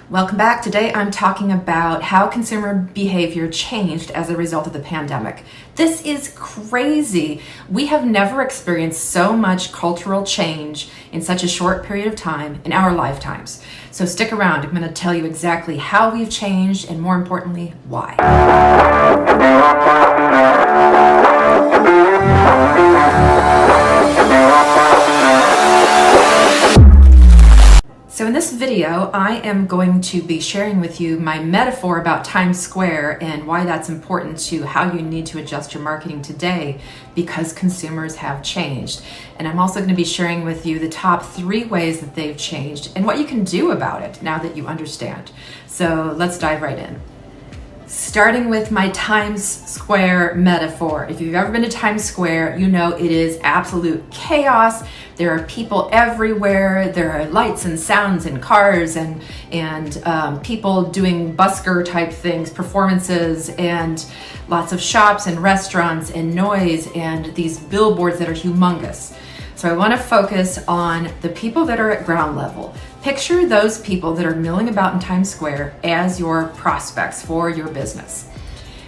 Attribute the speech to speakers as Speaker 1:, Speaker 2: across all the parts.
Speaker 1: Welcome back. Today I'm talking about how consumer behavior changed as a result of the pandemic. This is crazy. We have never experienced so much cultural change in such a short period of time in our lifetimes. So stick around. I'm going to tell you exactly how we've changed and, more importantly, why. So in this video, I am going to be sharing with you my metaphor about Times Square and why that's important to how you need to adjust your marketing today because consumers have changed. And I'm also going to be sharing with you the top 3 ways that they've changed and what you can do about it now that you understand. So let's dive right in. Starting with my Times Square metaphor. If you've ever been to Times Square, you know it is absolute chaos. There are people everywhere. There are lights and sounds and cars and people doing busker type things, performances, and lots of shops and restaurants and noise and these billboards that are humongous. So I want to focus on the people that are at ground level. Picture those people that are milling about in Times Square as your prospects for your business.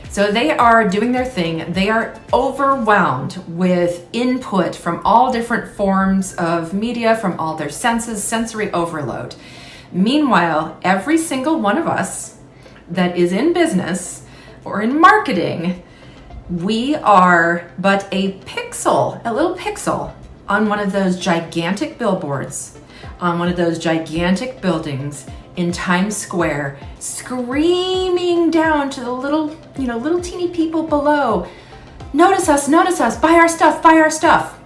Speaker 1: So they are doing their thing. They are overwhelmed with input from all different forms of media, from all their senses, sensory overload. Meanwhile, every single one of us that is in business or in marketing, we are but a pixel, a little pixel on one of those gigantic billboards, on one of those gigantic buildings in Times Square, screaming down to the little teeny people below. Notice us, buy our stuff, buy our stuff.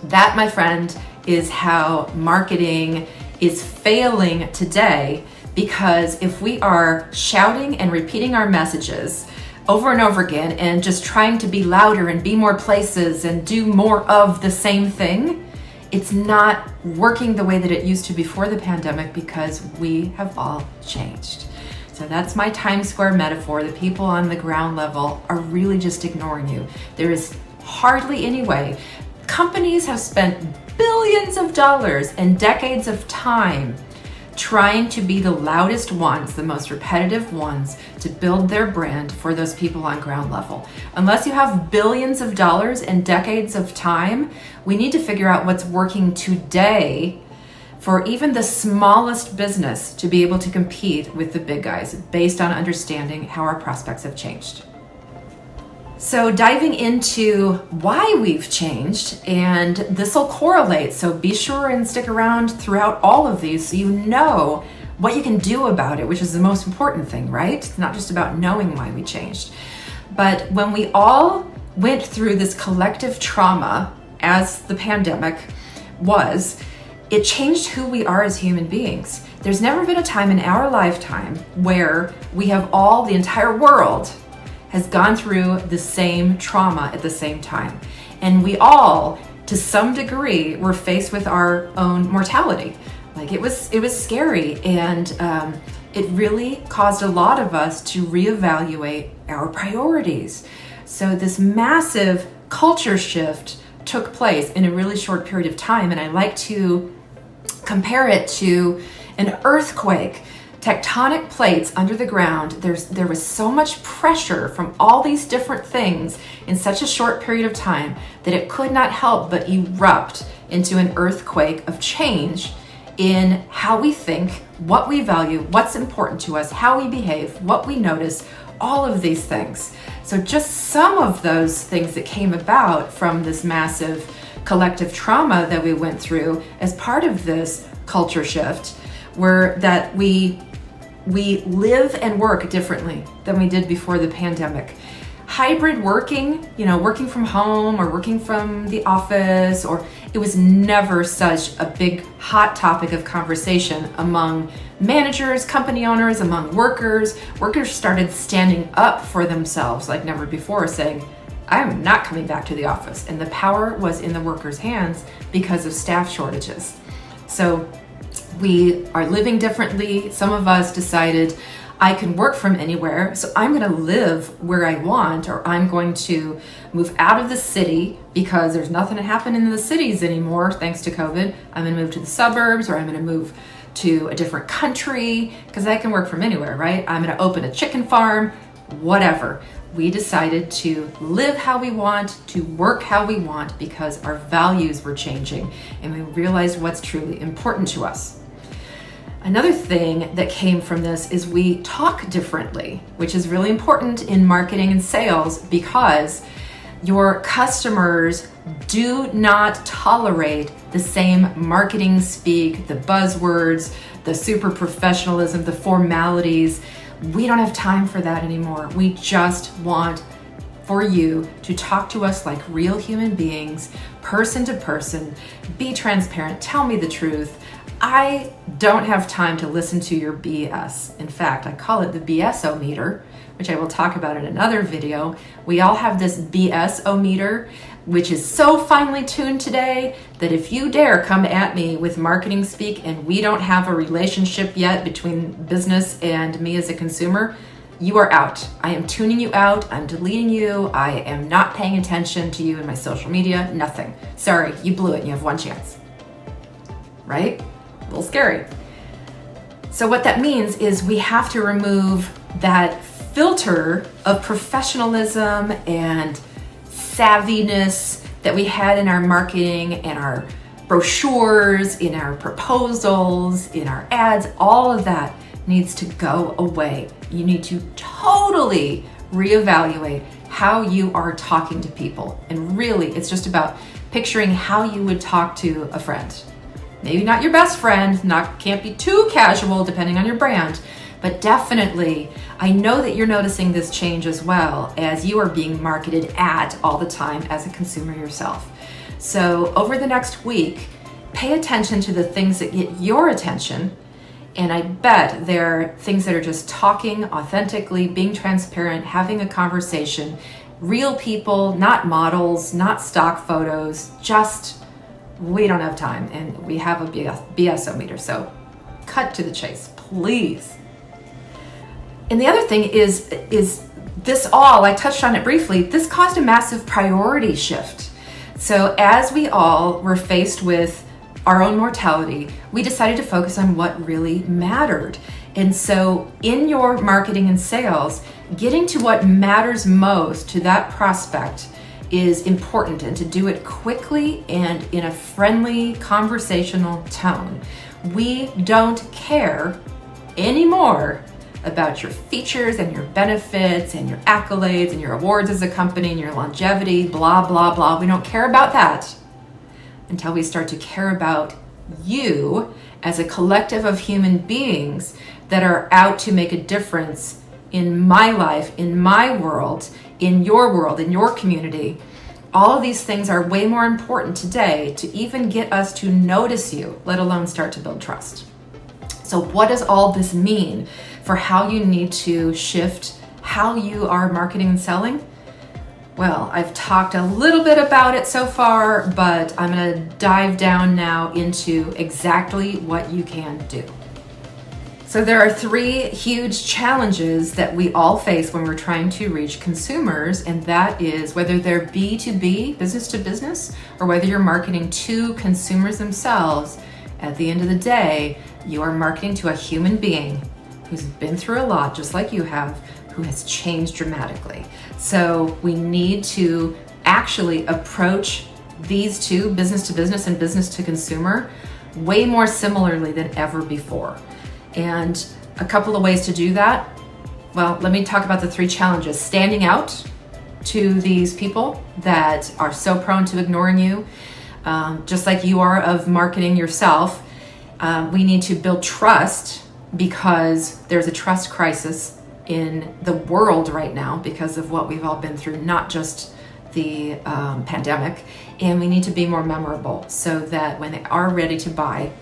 Speaker 1: That, my friend, is how marketing is failing today, because if we are shouting and repeating our messages over and over again and just trying to be louder and be more places and do more of the same thing, it's not working the way that it used to before the pandemic because we have all changed. So that's my Times Square metaphor. The people on the ground level are really just ignoring you. There is hardly any way. Companies have spent billions of dollars and decades of time trying to be the loudest ones, the most repetitive ones, to build their brand for those people on ground level. Unless you have billions of dollars and decades of time, we need to figure out what's working today for even the smallest business to be able to compete with the big guys based on understanding how our prospects have changed. So diving into why we've changed, and this will correlate, so be sure and stick around throughout all of these so you know what you can do about it, which is the most important thing, right? It's not just about knowing why we changed. But when we all went through this collective trauma, as the pandemic was, it changed who we are as human beings. There's never been a time in our lifetime where we have the entire world has gone through the same trauma at the same time. And we all, to some degree, were faced with our own mortality. Like it was scary, and it really caused a lot of us to reevaluate our priorities. So this massive culture shift took place in a really short period of time, and I like to compare it to an earthquake. Tectonic plates under the ground, there was so much pressure from all these different things in such a short period of time that it could not help but erupt into an earthquake of change in how we think, what we value, what's important to us, how we behave, what we notice, all of these things. So just some of those things that came about from this massive collective trauma that we went through as part of this culture shift were that we live and work differently than we did before the pandemic. Hybrid working, working from home or working from the office, it was never such a big hot topic of conversation among managers, company owners, among workers. Workers started standing up for themselves like never before, saying, I'm not coming back to the office. And the power was in the workers' hands because of staff shortages. So we are living differently. Some of us decided I can work from anywhere, so I'm going to live where I want, or I'm going to move out of the city because there's nothing to happen in the cities anymore thanks to COVID. I'm going to move to the suburbs, or I'm going to move to a different country, because I can work from anywhere, right? I'm going to open a chicken farm, whatever. We decided to live how we want, to work how we want, because our values were changing and we realized what's truly important to us. Another thing that came from this is we talk differently, which is really important in marketing and sales, because your customers do not tolerate the same marketing speak, the buzzwords, the super professionalism, the formalities. We don't have time for that anymore. We just want for you to talk to us like real human beings, person to person, be transparent, tell me the truth. I don't have time to listen to your BS. In fact, I call it the BS-o-meter, which I will talk about in another video. We all have this BS-o-meter, which is so finely tuned today that if you dare come at me with marketing speak and we don't have a relationship yet between business and me as a consumer, you are out. I am tuning you out. I'm deleting you. I am not paying attention to you in my social media. Nothing. Sorry, you blew it and you have one chance. Right? A little scary. So what that means is we have to remove that filter of professionalism and savviness that we had in our marketing and our brochures, in our proposals, in our ads. All of that needs to go away. You need to totally reevaluate how you are talking to people. And really, it's just about picturing how you would talk to a friend. Maybe not your best friend, can't be too casual depending on your brand, but definitely, I know that you're noticing this change as well as you are being marketed at all the time as a consumer yourself. So over the next week, pay attention to the things that get your attention. And I bet there are things that are just talking authentically, being transparent, having a conversation, real people, not models, not stock photos, just we don't have time and we have a BS-o-meter. So cut to the chase, please. And the other thing is this all, I touched on it briefly, this caused a massive priority shift. So as we all were faced with our own mortality, we decided to focus on what really mattered. And so in your marketing and sales, getting to what matters most to that prospect is important, and to do it quickly and in a friendly conversational tone. We don't care anymore about your features and your benefits and your accolades and your awards as a company and your longevity, blah, blah, blah. We don't care about that until we start to care about you as a collective of human beings that are out to make a difference in my life, in my world, in your community. All of these things are way more important today to even get us to notice you, let alone start to build trust. So what does all this mean for how you need to shift how you are marketing and selling? Well, I've talked a little bit about it so far, but I'm going to dive down now into exactly what you can do. So there are 3 huge challenges that we all face when we're trying to reach consumers, and that is whether they're B2B, business to business, or whether you're marketing to consumers themselves. At the end of the day, you are marketing to a human being who's been through a lot, just like you have, who has changed dramatically. So we need to actually approach these two, business to business and business to consumer, way more similarly than ever before. And a couple of ways to do that. Well, let me talk about the 3 challenges. Standing out to these people that are so prone to ignoring you, just like you are of marketing yourself. We need to build trust, because there's a trust crisis in the world right now because of what we've all been through, not just the pandemic. And we need to be more memorable so that when they are ready to buy,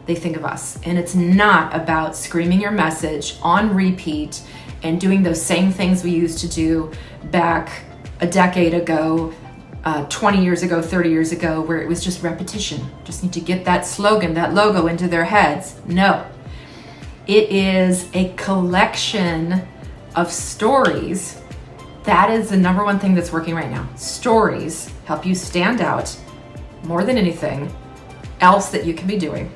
Speaker 1: they think of us. And it's not about screaming your message on repeat and doing those same things we used to do back a decade ago, 20 years ago, 30 years ago, where it was just repetition. Just need to get that slogan, that logo into their heads. No. It is a collection of stories. That is the number one thing that's working right now. Stories help you stand out more than anything else that you can be doing.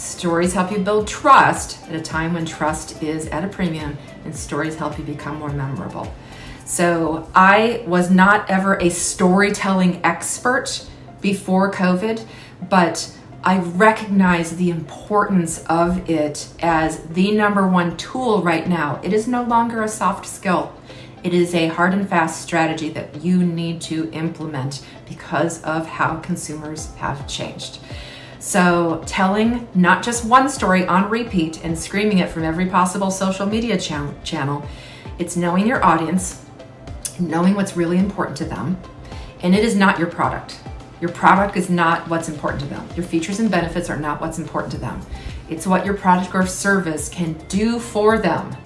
Speaker 1: Stories help you build trust at a time when trust is at a premium, and stories help you become more memorable. So I was not ever a storytelling expert before COVID, but I recognize the importance of it as the number one tool right now. It is no longer a soft skill. It is a hard and fast strategy that you need to implement because of how consumers have changed. So telling not just one story on repeat and screaming it from every possible social media channel, it's knowing your audience, knowing what's really important to them, and it is not your product. Your product is not what's important to them. Your features and benefits are not what's important to them. It's what your product or service can do for them,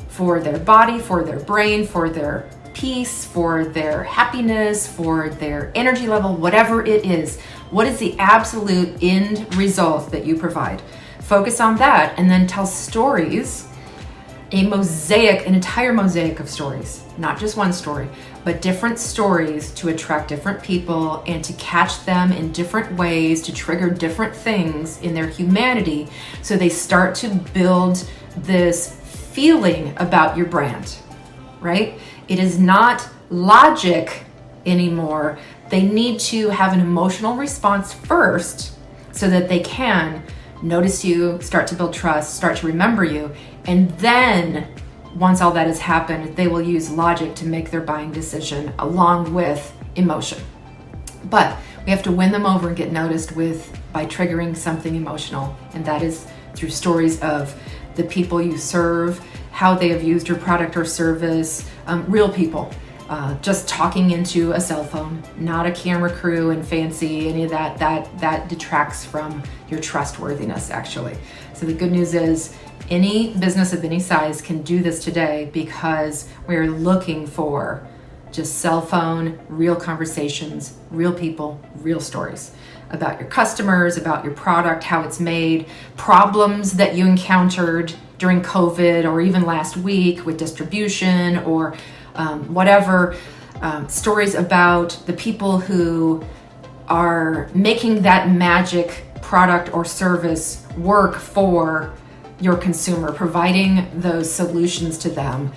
Speaker 1: for their body, for their brain, for their peace, for their happiness, for their energy level, whatever it is. What is the absolute end result that you provide? Focus on that and then tell stories, an entire mosaic of stories, not just one story, but different stories to attract different people and to catch them in different ways, to trigger different things in their humanity so they start to build this feeling about your brand, right? It is not logic anymore. They need to have an emotional response first so that they can notice you, start to build trust, start to remember you, and then once all that has happened, they will use logic to make their buying decision along with emotion. But we have to win them over and get noticed by triggering something emotional, and that is through stories of the people you serve, how they have used your product or service, real people. Just talking into a cell phone, not a camera crew and fancy, any of that detracts from your trustworthiness, actually. So the good news is any business of any size can do this today because we're looking for just cell phone, real conversations, real people, real stories about your customers, about your product, how it's made, problems that you encountered during COVID or even last week with distribution or whatever, stories about the people who are making that magic product or service work for your consumer, providing those solutions to them.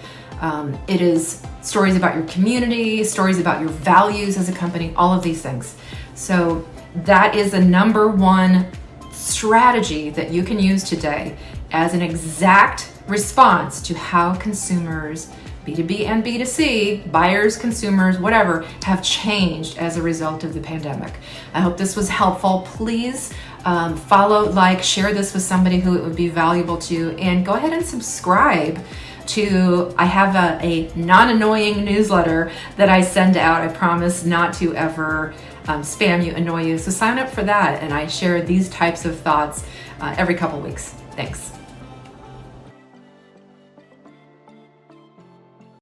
Speaker 1: It is stories about your community, stories about your values as a company, all of these things. So that is the number one strategy that you can use today as an exact response to how consumers, B2B and B2C, buyers, consumers, whatever, have changed as a result of the pandemic. I hope this was helpful. Please follow, like, share this with somebody who it would be valuable to, and go ahead and subscribe to, I have a non-annoying newsletter that I send out. I promise not to ever spam you, annoy you. So sign up for that, and I share these types of thoughts every couple weeks. Thanks.